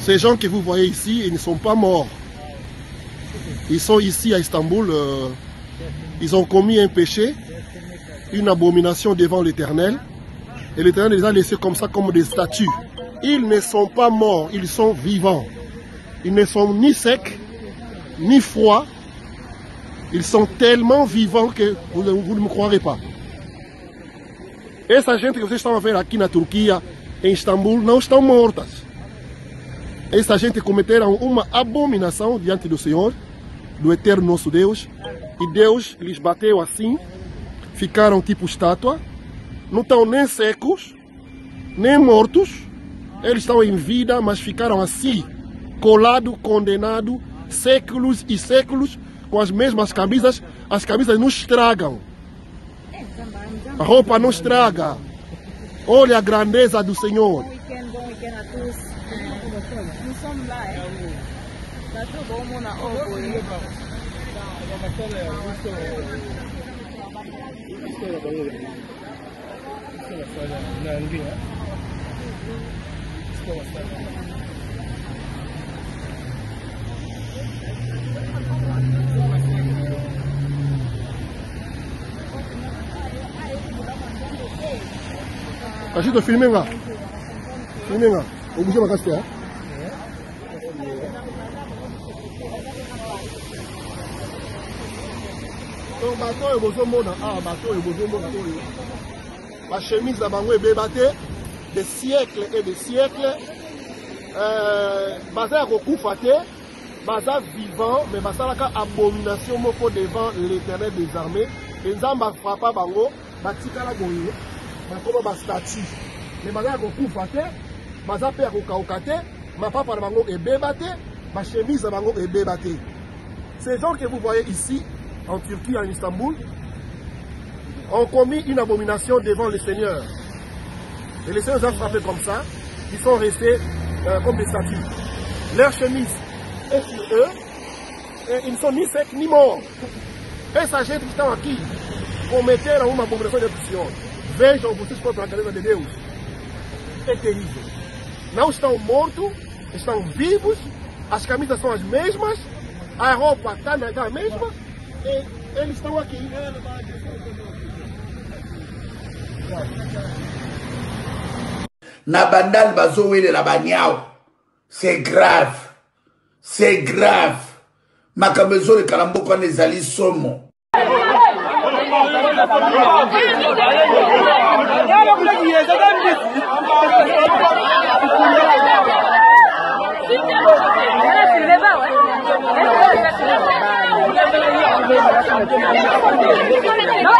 Ces gens que vous voyez ici, ils ne sont pas morts. Ils sont ici à Istanbul. Ils ont commis un péché, une abomination devant l'Éternel. Et l'Éternel les a laissés comme ça, comme des statues. Ils ne sont pas morts, ils sont vivants. Ils ne sont ni secs, ni froids. Ils sont tellement vivants que vous ne me croirez pas. Essa gente que vocês estão a ver aqui na Turquia, em Istambul, não estão mortas. Essa gente cometeram uma abominação diante do Senhor, do eterno nosso Deus, e Deus lhes bateu assim, ficaram tipo estátua, não estão nem secos, nem mortos, eles estão em vida, mas ficaram assim, colados, condenados, séculos e séculos, com as mesmas camisas. As camisas não estragam, a roupa não estraga. Olha a grandeza do Senhor. Kasih filming nga. Filming nga. Huwag siya makasti ha. Donc bato oyo bozomona awa, bato oyo bozomona oyo ba chemise na bango ebebate des siècles et des siècles. Baza ya kokufa te, baza vivant, mais basalaka abomination moko devant l'Éternel des armées. Nzambe afrapa bango, batikala boye, bakoma ba statue. Mais baza ya kokufa te, baza pe ya kokauka te, mapapa na bango ebeba te, ba chemise na bango ebeba te. Ces gens que vous voyez ici, en Turquie, en Istanbul, ont commis une abomination devant le Seigneur. Et les Seigneurs ont frappé comme ça, ils sont restés comme des statues. Leur chemise est sur eux, et ils ne sont ni secs ni morts. Essa gente que estão aqui cometeram uma abominação de Senhor. Vejam vocês contra a cabeça de Deus. É terrível. Não estão mortos, estão vivos, as camisas são as mesmas, a roupa está a mesma, e eles estão aqui. Na bandal bazowele la banyao. C'est grave. C'est grave. Makabezo le kalamboko nezali somo. No,